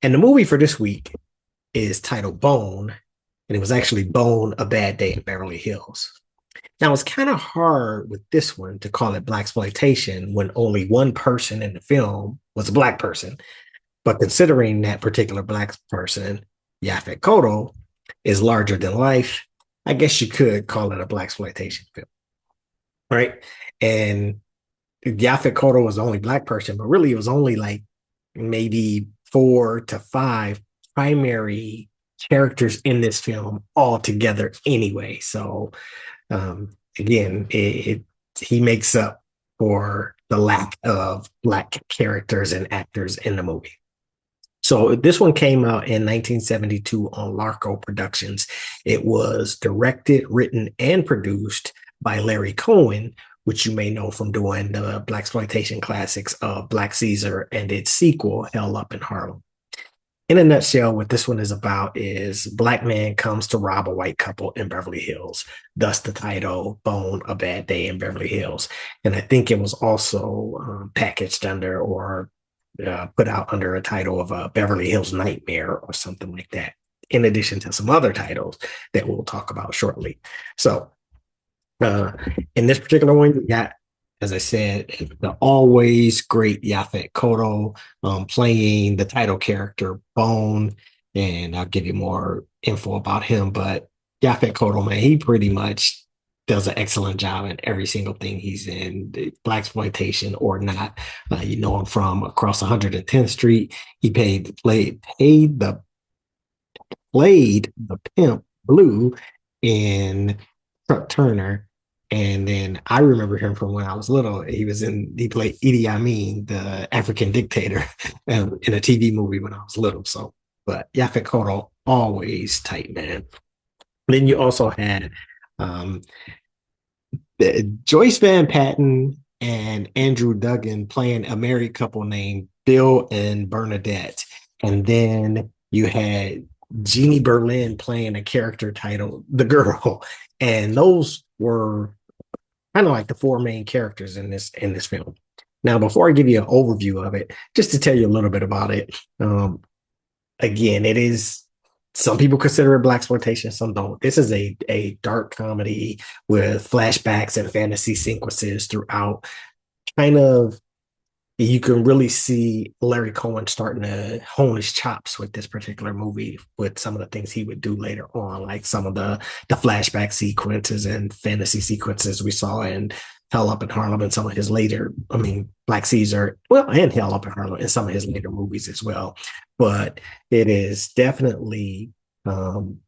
And the movie for this week is titled Bone, and it was actually Bone, A Bad Day in Beverly Hills. Now, it's kind of hard with this one to call it Blaxploitation when only one person in the film was a black person. But considering that particular black person, Yaphet Kotto, is larger than life, I guess you could call it a Blaxploitation film, right? And Yaphet Kotto was the only black person, but really it was only like maybe 4 to 5 primary characters in this film all together anyway. So again, he makes up for the lack of black characters and actors in the movie. So this one came out in 1972 on Larco Productions. It was directed, written, and produced by Larry Cohen, which you may know from doing the Blaxploitation classics of Black Caesar and its sequel, Hell Up in Harlem. In a nutshell, what this one is about is black man comes to rob a white couple in Beverly Hills. Thus the title Bone, A Bad Day in Beverly Hills. And I think it was also packaged under or put out under a title of Beverly Hills Nightmare or something like that, in addition to some other titles that we'll talk about shortly. So uh, in this particular one, you got, as I said, the always great Yaphet Kotto playing the title character Bone, and I'll give you more info about him. But Yaphet Kotto, man, he pretty much does an excellent job in every single thing he's in, Blaxploitation or not. You know him from Across 110th Street. He played the pimp Blue in Truck Turner. And then I remember him from when I was little. He played Idi Amin, the African dictator, in a TV movie when I was little. So, but Yaphet Kotto, always tight, man. Then you also had um, Joyce Van Patten and Andrew Duggan playing a married couple named Bill and Bernadette. And then you had Jeannie Berlin playing a character titled The Girl. And those were kind of like the four main characters in this film. Now, before I give you an overview of it, just to tell you a little bit about it, again, it is some people consider it Blaxploitation, some don't. This is a dark comedy with flashbacks and fantasy sequences throughout. Kind of, you can really see Larry Cohen starting to hone his chops with this particular movie, with some of the things he would do later on, like some of the flashback sequences and fantasy sequences we saw in Hell Up in Harlem and some of his later, I mean, Black Caesar, well, and Hell Up in Harlem and some of his later movies as well. But it is definitely um,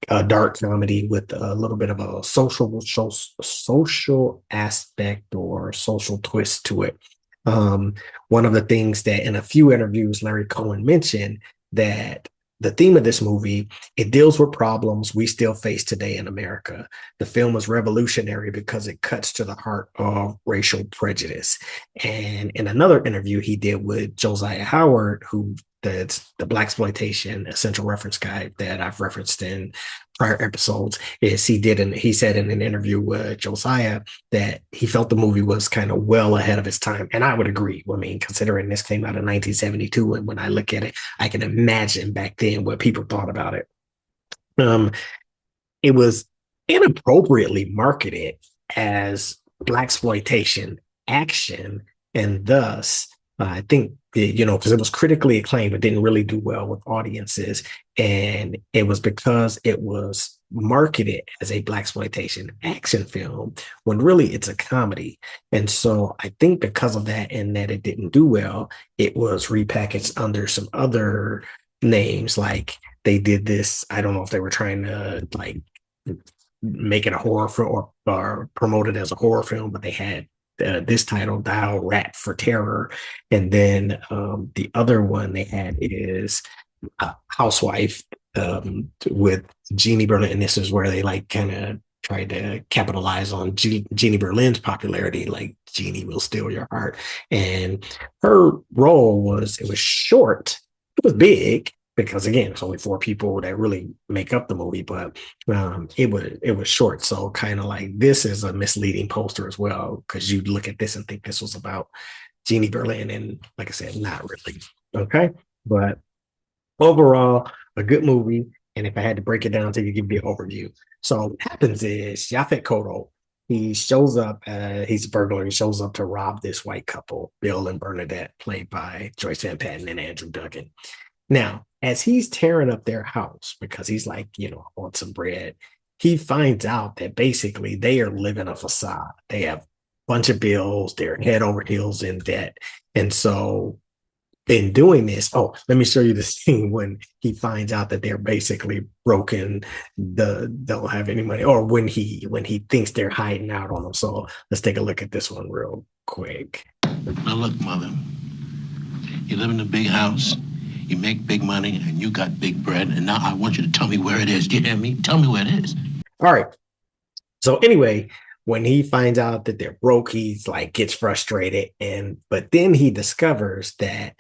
a dark comedy with a little bit of a social aspect or social twist to it. Um, One of the things that in a few interviews Larry Cohen mentioned that the theme of this movie, it deals with problems we still face today in America. The film was revolutionary because it cuts to the heart of racial prejudice. And in another interview he did with Josiah Howard, who that's the Blaxploitation essential reference guide that I've referenced in prior episodes, is he said in an interview with Josiah that he felt the movie was kind of well ahead of its time. And I would agree. I mean, considering this came out in 1972, and when I look at it, I can imagine back then what people thought about it. Um, it was inappropriately marketed as Blaxploitation action, and thus I think because it was critically acclaimed, it didn't really do well with audiences, and it was because it was marketed as a Blaxploitation action film when really it's a comedy. And so I think because of that and that it didn't do well, it was repackaged under some other names. Like they did this, I don't know if they were trying to like make it a horror film or promote it as a horror film, but they had this title, Dial Rat for Terror. And then the other one they had is Housewife with Jeannie Berlin. And this is where they like kind of tried to capitalize on Jeannie Berlin's popularity, like Jeannie will steal your heart. And her role it was short, it was big, because again, it's only four people that really make up the movie, but it was short. So kind of like this is a misleading poster as well, because you look at this and think this was about Jeannie Berlin, and like I said, not really. Okay, but Overall, a good movie. And if I had to break it down to you, give you an overview. So what happens is Yaphet Kotto, he shows up, he's a burglar. He shows up to rob this white couple, Bill and Bernadette, played by Joyce Van Patten and Andrew Duggan. Now, as he's tearing up their house because he's like, I want some bread, he finds out that basically they are living a facade. They have a bunch of bills, they're head over heels in debt. And so in doing this, oh, let me show you the scene when he finds out that they're basically broken, don't have any money, or when he thinks they're hiding out on them. So let's take a look at this one real quick. Now look, mother, you live in a big house, you make big money, and you got big bread, and now I want you to tell me where it is. Do you hear me? Tell me where it is. All right. So anyway, when he finds out that they're broke, he's like gets frustrated, but then he discovers that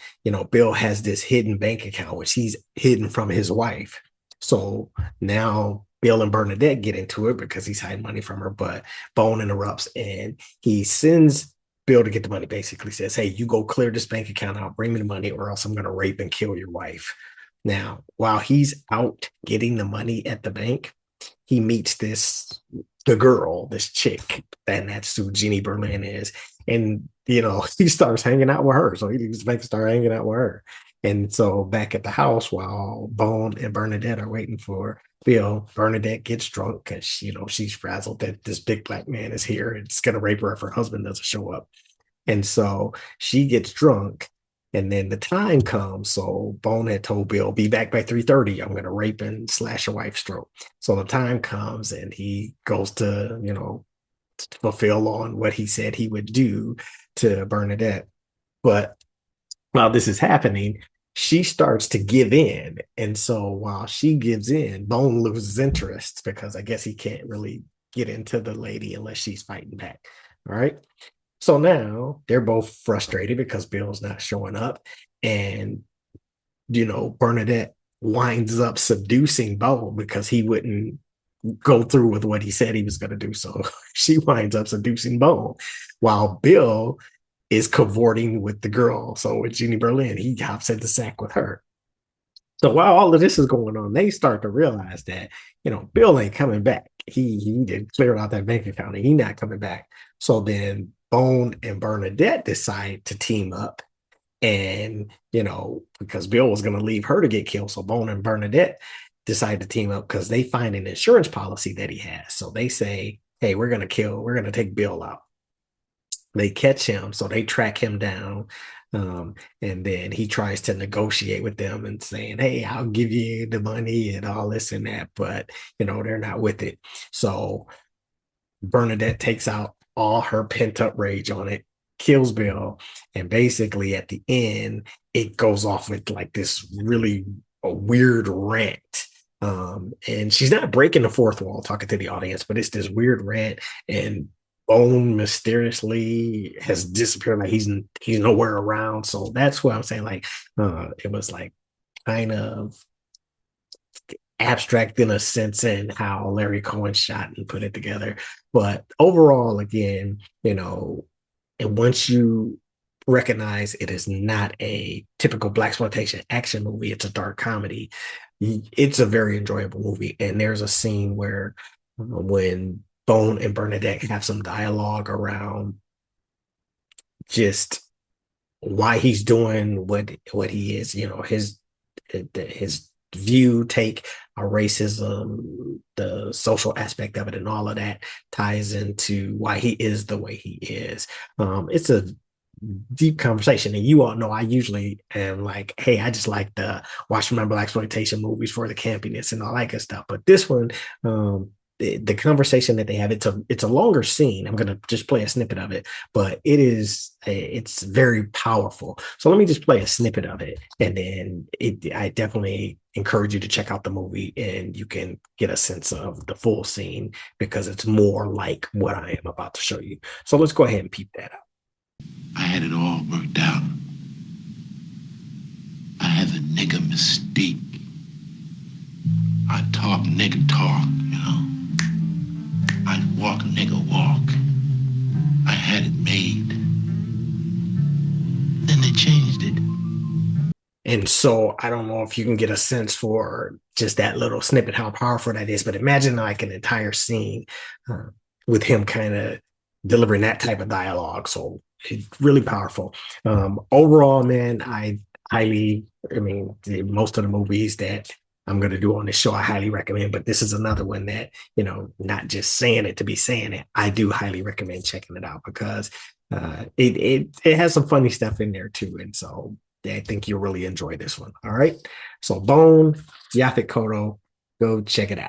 Bill has this hidden bank account which he's hidden from his wife. So now Bill and Bernadette get into it because he's hiding money from her, but Bone interrupts and he sends Bill to get the money. Basically says, "Hey, you go clear this bank account out, bring me the money, or else I'm going to rape and kill your wife." Now, while he's out getting the money at the bank, he meets the girl, this chick, and that's who Jeannie Berlin is. And he starts hanging out with her. So he just makes start hanging out with her. And so back at the house while Bone and Bernadette are waiting for Bill, Bernadette gets drunk because she's frazzled that this big black man is here. It's gonna rape her if her husband doesn't show up. And so she gets drunk. And then the time comes. So Bone had told Bill, be back by 3:30. I'm going to rape and slash your wife's throat. So the time comes and he goes to, fulfill on what he said he would do to Bernadette. But while this is happening, she starts to give in. And so while she gives in, Bone loses interest because I guess he can't really get into the lady unless she's fighting back. All right. So now they're both frustrated because Bill's not showing up. And, Bernadette winds up seducing Bo because he wouldn't go through with what he said he was going to do. So she winds up seducing Bo while Bill is cavorting with the girl. So with Jeannie Berlin, he hops in the sack with her. So while all of this is going on, they start to realize that, Bill ain't coming back. He did clear out that bank account and he's not coming back. So then Bone and Bernadette decide to team up. And, because Bill was going to leave her to get killed. So Bone and Bernadette decide to team up because they find an insurance policy that he has. So they say, hey, we're going to take Bill out. They catch him. So they track him down. And then he tries to negotiate with them and saying, hey, I'll give you the money and all this and that. But, they're not with it. So Bernadette takes out all her pent up rage on it, kills Bill, and basically at the end, it goes off with like this really weird rant. And she's not breaking the fourth wall talking to the audience, but it's this weird rant, and Bone mysteriously has disappeared, like he's nowhere around. So that's what I'm saying. Like, it was like kind of abstract in a sense in how Larry Cohen shot and put it together. But overall, again, and once you recognize it is not a typical Blaxploitation action movie, it's a dark comedy, it's a very enjoyable movie. And there's a scene where when Bone and Bernadette have some dialogue around just why he's doing what he is, his view, take on racism, the social aspect of it, and all of that ties into why he is the way he is. It's a deep conversation, and you all know I usually am like, hey, I just like to watch my Blaxploitation movies for the campiness and all that good stuff. But this one, the conversation that they have, it's a longer scene. I'm gonna just play a snippet of it, but it's very powerful. So let me just play a snippet of it, and then I definitely encourage you to check out the movie, and you can get a sense of the full scene because it's more like what I am about to show you. So let's go ahead and peep that out. I had it all worked out. I had the nigga mystique. I talk nigga talk, I'd walk nigga walk. I had it made. Then they changed it. And so I don't know if you can get a sense for just that little snippet, how powerful that is, but imagine like an entire scene uh, with him kind of delivering that type of dialogue. So it's really powerful. Overall, man, I mean, most of the movies that I'm going to do on this show, I highly recommend, but this is another one that, not just saying it to be saying it. I do highly recommend checking it out because it has some funny stuff in there too. And so I think you'll really enjoy this one. All right. So Bone, Yaphet Kotto, go check it out.